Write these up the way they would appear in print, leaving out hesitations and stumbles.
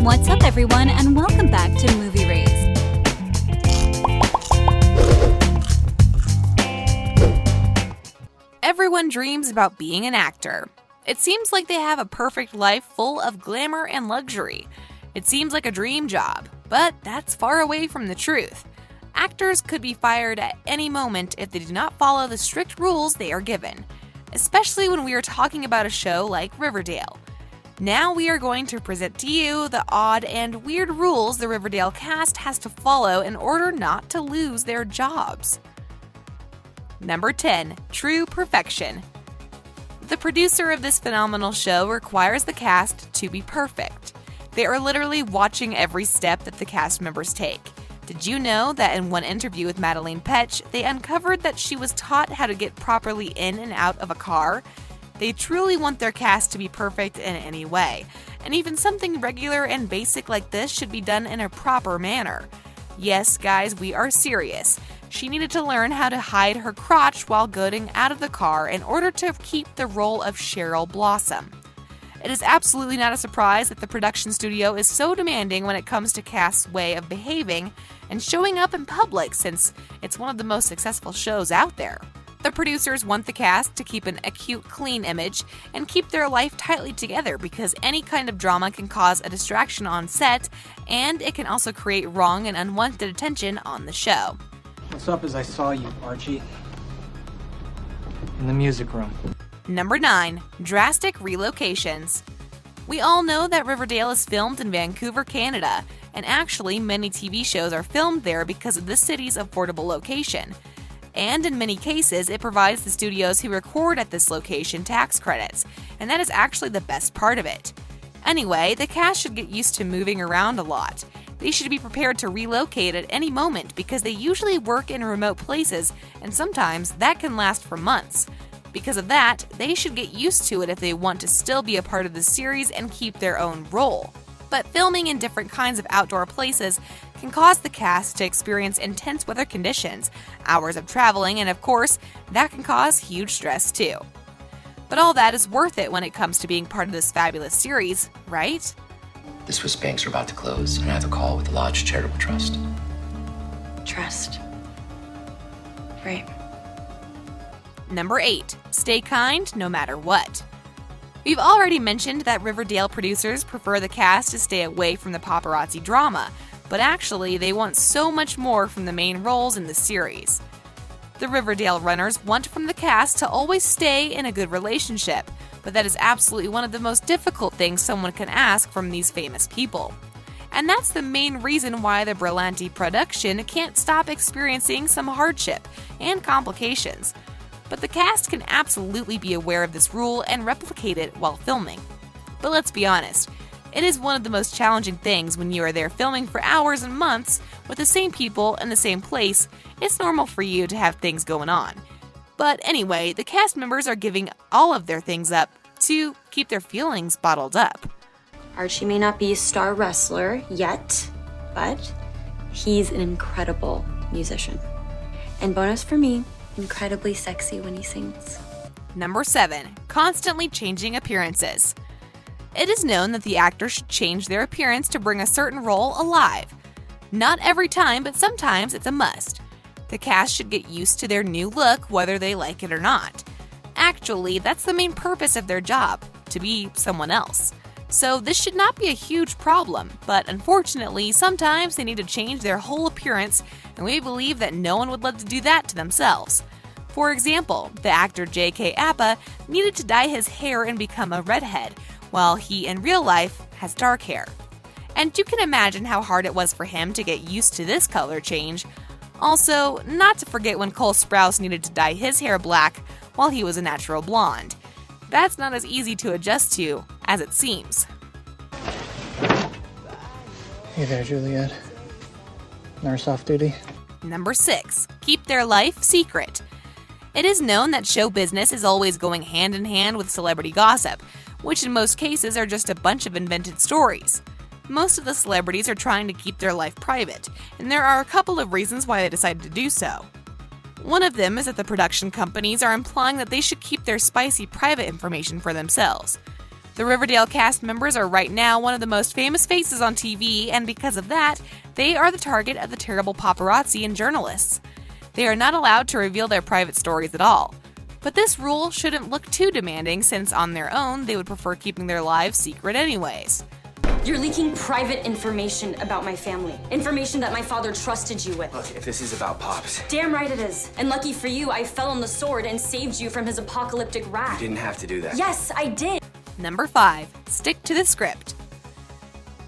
What's up, everyone, and welcome back to Movie Raised. Everyone dreams about being an actor. It seems like they have a perfect life full of glamour and luxury. It seems like a dream job, but that's far away from the truth. Actors could be fired at any moment if they do not follow the strict rules they are given, especially when we are talking about a show like Riverdale. Now we are going to present to you the odd and weird rules the Riverdale cast has to follow in order not to lose their jobs. Number 10. True perfection. The producer of this phenomenal show requires the cast to be perfect. They are literally watching every step that the cast members take. Did you know that in one interview with Madelaine Petsch, they uncovered that she was taught how to get properly in and out of a car? They truly want their cast to be perfect in any way, and even something regular and basic like this should be done in a proper manner. Yes, guys, we are serious. She needed to learn how to hide her crotch while getting out of the car in order to keep the role of Cheryl Blossom. It is absolutely not a surprise that the production studio is so demanding when it comes to cast's way of behaving and showing up in public, since it's one of the most successful shows out there. The producers want the cast to keep an acute, clean image and keep their life tightly together, because any kind of drama can cause a distraction on set, and it can also create wrong and unwanted attention on the show. What's up is I saw you, Archie. In the music room. Number 9. Drastic relocations. We all know that Riverdale is filmed in Vancouver, Canada, and actually many TV shows are filmed there because of the city's affordable location. And in many cases, it provides the studios who record at this location tax credits, and that is actually the best part of it. Anyway, the cast should get used to moving around a lot. They should be prepared to relocate at any moment because they usually work in remote places, and sometimes that can last for months. Because of that, they should get used to it if they want to still be a part of the series and keep their own role. But filming in different kinds of outdoor places can cause the cast to experience intense weather conditions, hours of traveling, and of course, that can cause huge stress too. But all that is worth it when it comes to being part of this fabulous series, right? The Swiss banks are about to close, and I have a call with the Lodge Charitable Trust. Trust. Right. Number 8. Stay kind no matter what. We've already mentioned that Riverdale producers prefer the cast to stay away from the paparazzi drama, but actually they want so much more from the main roles in the series. The Riverdale runners want from the cast to always stay in a good relationship, but that is absolutely one of the most difficult things someone can ask from these famous people. And that's the main reason why the Berlanti production can't stop experiencing some hardship and complications. But the cast can absolutely be aware of this rule and replicate it while filming. But let's be honest, it is one of the most challenging things when you are there filming for hours and months with the same people in the same place. It's normal for you to have things going on. But anyway, the cast members are giving all of their things up to keep their feelings bottled up. Archie may not be a star wrestler yet, but he's an incredible musician. And bonus for me, incredibly sexy when he sings. Number 7. Constantly changing appearances. It is known that the actors should change their appearance to bring a certain role alive. Not every time, but sometimes it's a must. The cast should get used to their new look whether they like it or not. Actually, that's the main purpose of their job, to be someone else. So this should not be a huge problem, but unfortunately, sometimes they need to change their whole appearance, and we believe that no one would love to do that to themselves. For example, the actor J.K. Appa needed to dye his hair and become a redhead, while he in real life has dark hair. And you can imagine how hard it was for him to get used to this color change. Also, not to forget when Cole Sprouse needed to dye his hair black while he was a natural blonde. That's not as easy to adjust to as it seems. Hey there, Juliet. Nurse off duty? Number 6. Keep their life secret. It is known that show business is always going hand in hand with celebrity gossip, which in most cases are just a bunch of invented stories. Most of the celebrities are trying to keep their life private, and there are a couple of reasons why they decided to do so. One of them is that the production companies are implying that they should keep their spicy private information for themselves. The Riverdale cast members are right now one of the most famous faces on TV, and because of that, they are the target of the terrible paparazzi and journalists. They are not allowed to reveal their private stories at all. But this rule shouldn't look too demanding, since on their own, they would prefer keeping their lives secret anyways. You're leaking private information about my family. Information that my father trusted you with. Look, if this is about Pops. Damn right it is. And lucky for you, I fell on the sword and saved you from his apocalyptic wrath. You didn't have to do that. Yes, I did. Number 5. Stick to the script.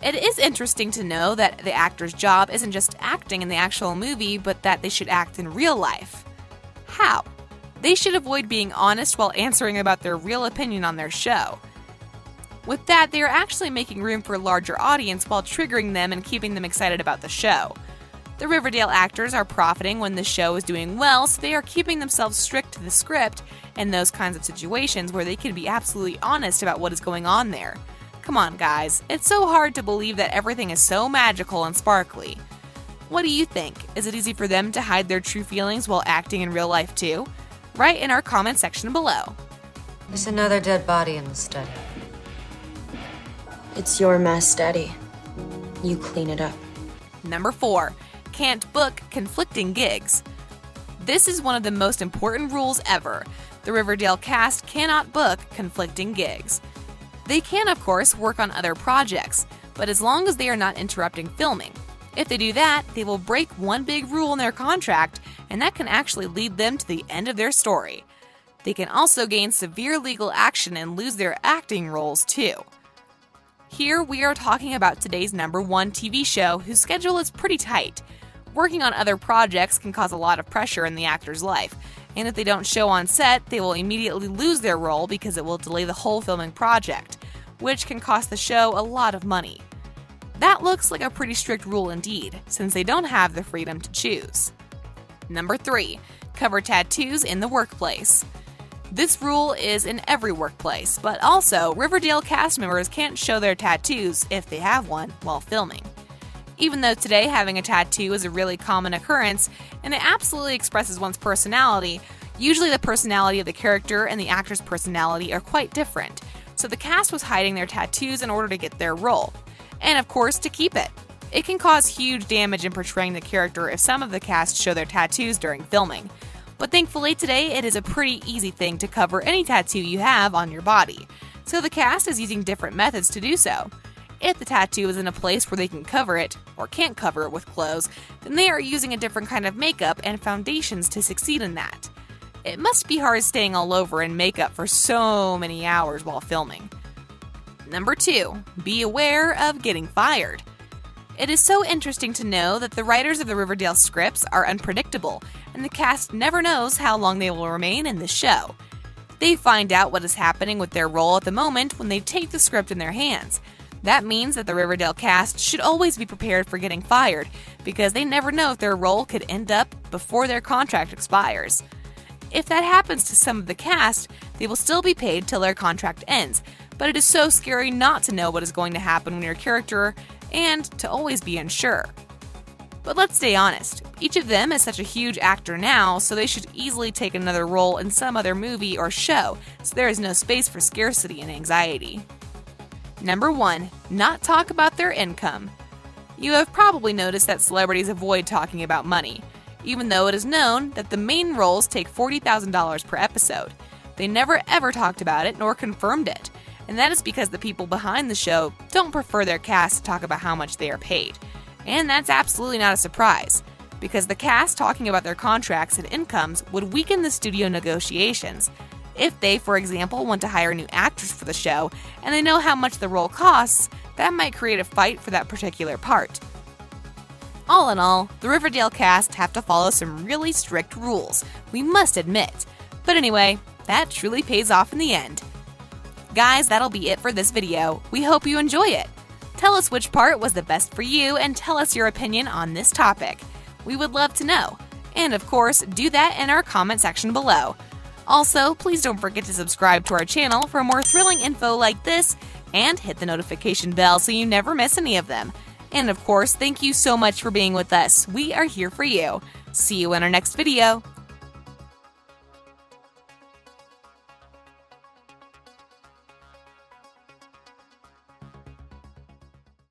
It is interesting to know that the actor's job isn't just acting in the actual movie, but that they should act in real life. How? They should avoid being honest while answering about their real opinion on their show. With that, they are actually making room for a larger audience while triggering them and keeping them excited about the show. The Riverdale actors are profiting when the show is doing well, so they are keeping themselves strict to the script in those kinds of situations where they can be absolutely honest about what is going on there. Come on, guys, it's so hard to believe that everything is so magical and sparkly. What do you think? Is it easy for them to hide their true feelings while acting in real life too? Write in our comment section below. There's another dead body in the study. It's your mess, Daddy. You clean it up. Number 4. Can't book conflicting gigs. This is one of the most important rules ever. The Riverdale cast cannot book conflicting gigs. They can, of course, work on other projects, but as long as they are not interrupting filming. If they do that, they will break one big rule in their contract, and that can actually lead them to the end of their story. They can also gain severe legal action and lose their acting roles too. Here we are talking about today's number 1 TV show whose schedule is pretty tight. Working on other projects can cause a lot of pressure in the actor's life, and if they don't show on set, they will immediately lose their role because it will delay the whole filming project, which can cost the show a lot of money. That looks like a pretty strict rule indeed, since they don't have the freedom to choose. Number 3. Cover tattoos in the workplace. This rule is in every workplace, but also Riverdale cast members can't show their tattoos, if they have one, while filming. Even though today having a tattoo is a really common occurrence, and it absolutely expresses one's personality, usually the personality of the character and the actor's personality are quite different, so the cast was hiding their tattoos in order to get their role. And of course, to keep it. It can cause huge damage in portraying the character if some of the cast show their tattoos during filming. But thankfully today it is a pretty easy thing to cover any tattoo you have on your body, so the cast is using different methods to do so. If the tattoo is in a place where they can cover it, or can't cover it with clothes, then they are using a different kind of makeup and foundations to succeed in that. It must be hard staying all over in makeup for so many hours while filming. Number 2. Be aware of getting fired. It is so interesting to know that the writers of the Riverdale scripts are unpredictable, and the cast never knows how long they will remain in the show. They find out what is happening with their role at the moment when they take the script in their hands. That means that the Riverdale cast should always be prepared for getting fired, because they never know if their role could end up before their contract expires. If that happens to some of the cast, they will still be paid till their contract ends, but it is so scary not to know what is going to happen when your character, and to always be unsure. But let's stay honest, each of them is such a huge actor now, so they should easily take another role in some other movie or show, so there is no space for scarcity and anxiety. Number 1. Not talk about their income. You have probably noticed that celebrities avoid talking about money, even though it is known that the main roles take $40,000 per episode. They never ever talked about it nor confirmed it, and that is because the people behind the show don't prefer their cast to talk about how much they are paid. And that's absolutely not a surprise, because the cast talking about their contracts and incomes would weaken the studio negotiations. If they, for example, want to hire a new actress for the show, and they know how much the role costs, that might create a fight for that particular part. All in all, the Riverdale cast have to follow some really strict rules, we must admit. But anyway, that truly pays off in the end. Guys, that'll be it for this video. We hope you enjoy it. Tell us which part was the best for you and tell us your opinion on this topic. We would love to know. And of course, do that in our comment section below. Also, please don't forget to subscribe to our channel for more thrilling info like this, and hit the notification bell so you never miss any of them. And of course, thank you so much for being with us. We are here for you. See you in our next video.